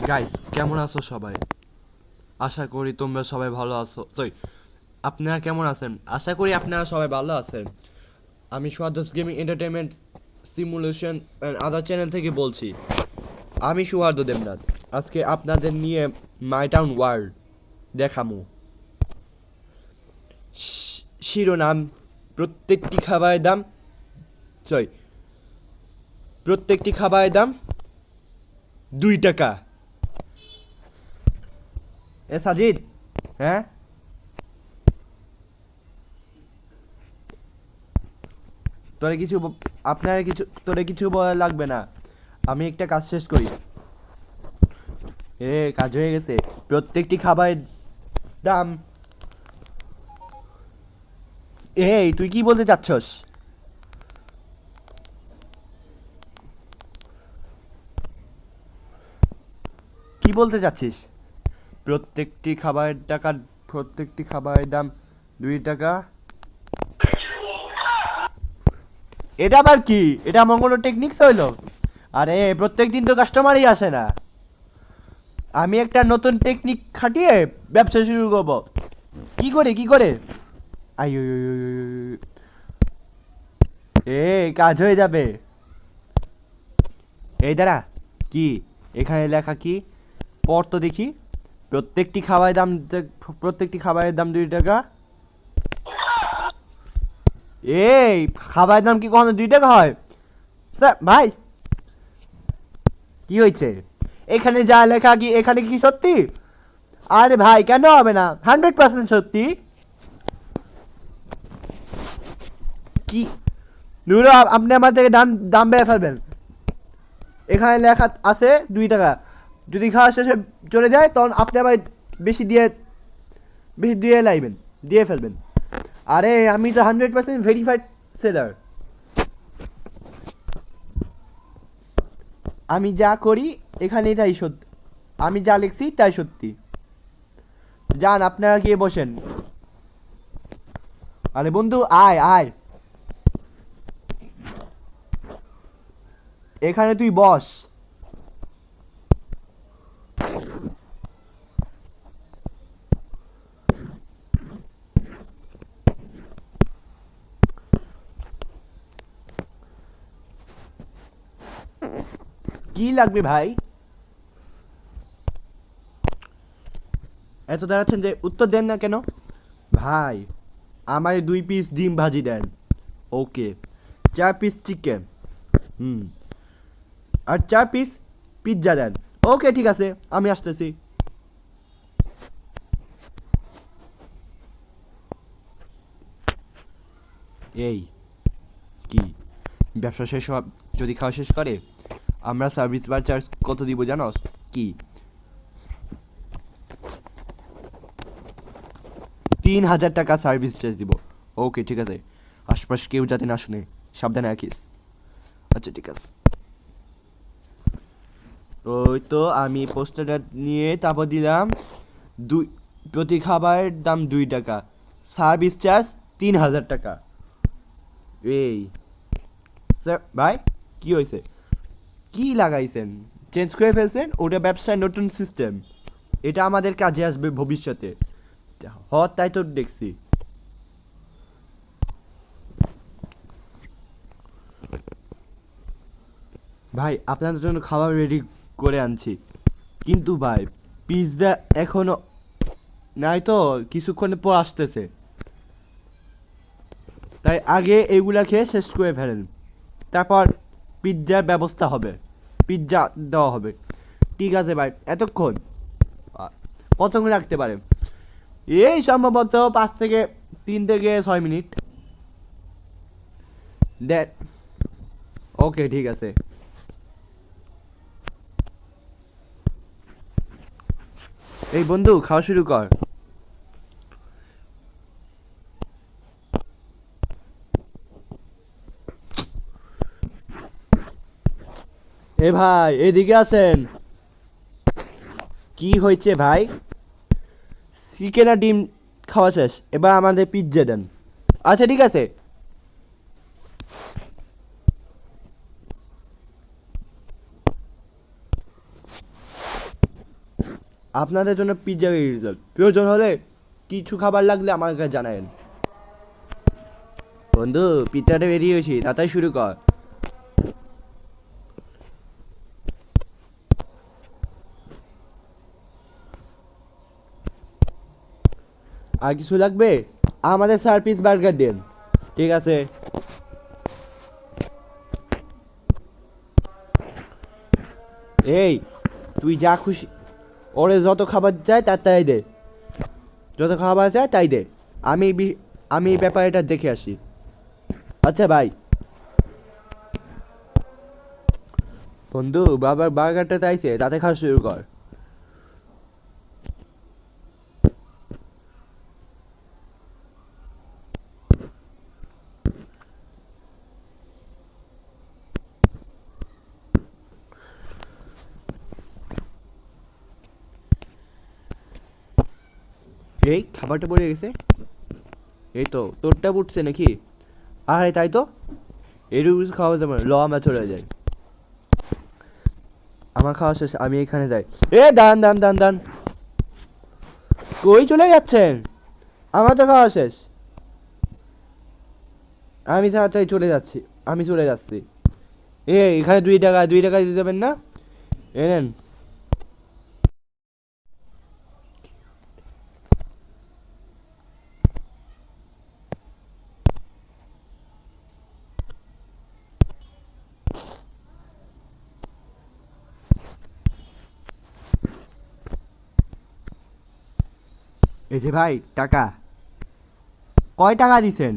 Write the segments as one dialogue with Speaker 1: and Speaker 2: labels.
Speaker 1: Guys, কেমন আছো সবাই? আশা করি তোমরা সবাই ভালো আছো। আপনারা কেমন আছেন? আশা করি আপনারা সবাই ভালো আছেন। আমি Suhadas gaming entertainment simulation and other channel থেকে বলছি। আমি সুহার্দ দেবনাথ। আজকে আপনাদের নিয়ে মাই টাউন ওয়ার্ল্ড দেখামু। শিরোনাম: প্রত্যেকটি খাবারের দাম সরি প্রত্যেকটি খাবারের দাম 2 টাকা। সাজিদ, হ্যাঁ, তোরে কিছু বলা লাগবে না। আমি একটা কাজ শেষ করি। কাজ হয়ে গেছে। প্রত্যেকটি খাবারের দাম। তুই কি বলতে চাচ্ছস? কি বলতে চাচ্ছিস? প্রত্যেকটি খাবারের দাম 2 টাকা। এটা আবার কি? এটা আমার কোনো টেকনিক্স হইলো? আরে প্রত্যেক দিন তো কাস্টমারই আসে না। আমি একটা নতুন টেকনিক খাটিয়ে ব্যবসা শুরু করব। কি করে? আই কাজ হয়ে যাবে। দাঁড়া, কি এখানে লেখা? কি পড় তো দেখি। প্রত্যেকটি খাবারের দাম প্রত্যেকটি খাবারের দাম 2 টাকা। খাবারের দাম কি কখনো 2 টাকা হয়? স্যার ভাই, কি হয়েছে? এখানে যা লেখা কি এখানে কি সত্যি? আরে ভাই, কেন হবে না? 100% সত্যি। কি নুরো, আপনি আমার থেকে দাম দাম বেড়ে ফেলবেন। এখানে লেখা আছে 2 টাকা। যদি খাওয়া শেষে চলে যায় তখন আপনি আবার বেশি দিয়ে লাইবেন, দিয়ে ফেলবেন। আরে আমি তো 100% ভেরিফাইড সেলার। আমি যা করি এখানে তাই সত্যি। আমি যা লিখছি তাই সত্যি। যান, আপনারা গিয়ে বসেন। আরে বন্ধু, আয় আয়, এখানে তুই বস। কি লাগবে ভাই? এত দাঁড়াচ্ছেন যে, উত্তর দেন না কেন? ভাই, আমায় 2 পিস ডিম ভাজি দেন। ওকে। 4 পিস চিকেন। হুম। আর 4 পিস পিৎজা দেন। ওকে, ঠিক আছে, আমি আসতেছি। এই কি ব্যবসা শেষ হওয়া যদি খাওয়া শেষ করে আমরা সার্ভিস বার চার্জ কত দিব জানোস? কি 3,000 টাকা সার্ভিস চার্জ দিব। ওকে, ঠিক আছে। আশপাশ কেউ যাতে না শুনে, সাবধানে রাখিস। আচ্ছা, ঠিক আছে। ওই তো আমি পোস্টারটা নিয়ে তারপর দিলাম দুই প্রতি খাবারের দাম 2 টাকা, সার্ভিস চার্জ 3,000 টাকা। এই স্যার ভাই, কি হয়েছে? কি লাগাইছেন? চেঞ্জ করে ফেলছেন? ওটা ব্যবসায় নতুন সিস্টেম। এটা আমাদের কাজে আসবে ভবিষ্যতে। তাই তো দেখছি। ভাই, আপনাদের জন্য খাবার রেডি করে আনছি। কিন্তু ভাই, পিৎজা এখনো নাই তো, কিছুক্ষণে পর আসতেছে। তাই আগে এগুলা খেয়ে শেষ করে ফেলেন, তারপর পিৎজার ব্যবস্থা হবে, পিৎজা দেওয়া হবে। ঠিক আছে ভাই, এতক্ষণ কতক্ষণ রাখতে পারে? এই সম্ভবত 3 থেকে 6 মিনিট। দেখ, ওকে, ঠিক আছে। এই বন্ধু, খাওয়া শুরু কর। এ ভাই, এদিকে আসেন। কি হয়েছে ভাই? চিকেন আর ডিম খাওয়া শেষ, এবার আমাদের পিৎজা দেন। আচ্ছা, ঠিক আছে। আপনাদের জন্য পিৎজা রিজাল্ট প্রয়োজন হলে কিছু খাবার লাগলে আমার কাছে জানাবেন। বন্ধু পিৎজাটা বেরিয়েছি, তাড়াতাড়ি শুরু কর। আর কিছু লাগবে? আমাদের 4 পিস বার্গার দেন। ঠিক আছে। এই তুই যা খুশি, ওরে যত খাবার চাই তাই দে, যত খাবার চাই তাই দে। আমি এই ব্যাপারটা দেখে আসি। আচ্ছা ভাই। বন্ধু বাবার বার্গারটা চাইছে, তাতে খাওয়া শুরু কর। এই খাবারটা পড়ে গেছে। এই তো তোরটা উঠছে নাকি? আরে তাই তো, এটুকু খাওয়া যাবে না, ল আমরা চলে যাই। আমার খাওয়া শেষ, আমি এখানে যাই। এ দান দান দান দান, কই চলে যাচ্ছেন? আমার তো খাওয়া শেষ। আমি তাড়াতাড়ি চলে যাচ্ছি, আমি চলে যাচ্ছি। এখানে 2 টাকা দিতে যাবেন না? এনেন। এই যে ভাই টাকা। কয় টাকা দিছেন?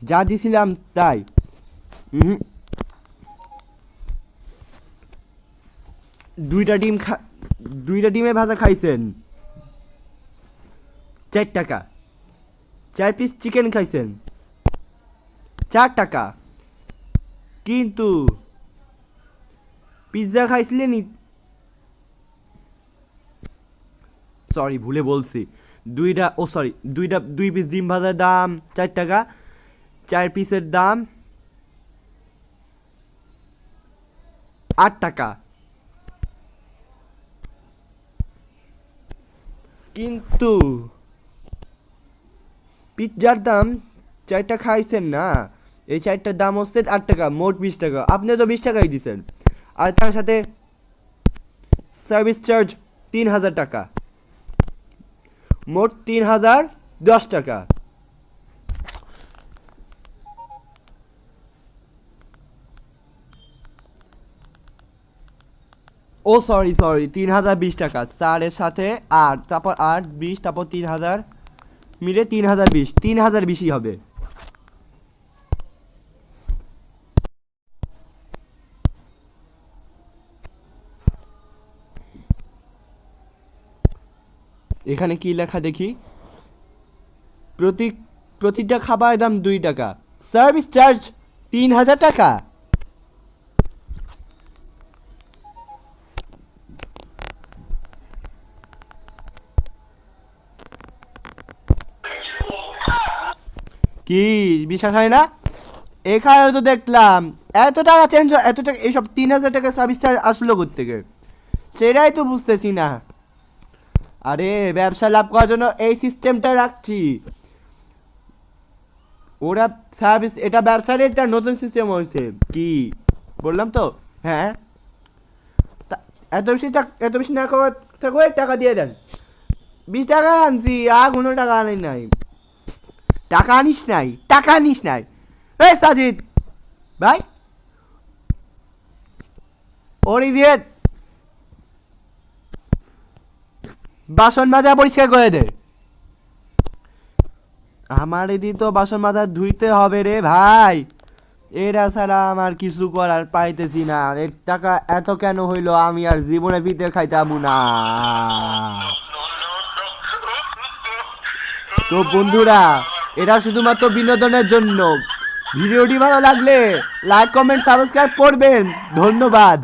Speaker 1: যা দিছিলাম তাই। হুম, 2টা ডিমে ভাজা খাইছেন। 4 টাকা। 4 পিস চিকেন খাইছেন। 4 টাকা। কিন্তু পিৎজা খাইছিলেন, সরি ভুলে বলছি। সরি, 2 পিস ডিম ভাজার দাম 4 টাকা। 4 পিসের দাম 8 টাকা। কিন্তু পিৎজার দাম 4টা খাইছেন না, এই 4টার দাম হচ্ছে 8 টাকা, মোট 20 টাকা। আপনি তো 20 টাকাই দিচ্ছেন, আর তার সাথে সার্ভিস চার্জ 3000 টাকা, মোট 3010 টাকা। ও সরি 3020 টাকা, 4-এর সাথে 8, তারপর 8 20, তারপর 3000 মিলে 3020, 3020ই হবে। এখানে কি লেখা দেখি? প্রতিটা খাবারের দাম 2 টাকা, সার্ভিস চার্জ 3000 টাকা। কি বিশ্বাস হয় না? এখানে তো দেখলাম এত টাকা এত টাকা, এইসব 3000 টাকা সার্ভিস চার্জ আসলো কোত্থেকে, সেটাই তো বুঝতেছি না। আরে ব্যবসা লাভ করার জন্য এই সিস্টেমটা রাখছি। ওরা সার্ভিস, এটা ব্যবসার একটা নতুন সিস্টেম হয়েছে। কি বললাম তো? হ্যাঁ, এত বেশি না থাকবে, টাকা দিয়ে দেন। 20 টাকা আনছি, আর কোনো টাকা আনি নাই। টাকা আনিস নাই। এই সাজিদ ভাই, ওর দিয়ে বাসন মাজা পরিষ্কার করে দে। আমার এদি তো বাসন মাজা ধুইতে হবে রে ভাই, এরা ছাড়া আমার কিছু করার পাইতেছি না। এর টাকা এত কেন হইলো, আমি আর জীবনে পিঠে খাইতাম না। তো বন্ধুরা, এটা শুধুমাত্র বিনোদনের জন্য। ভিডিওটি ভালো লাগলে লাইক কমেন্ট সাবস্ক্রাইব করবেন। ধন্যবাদ।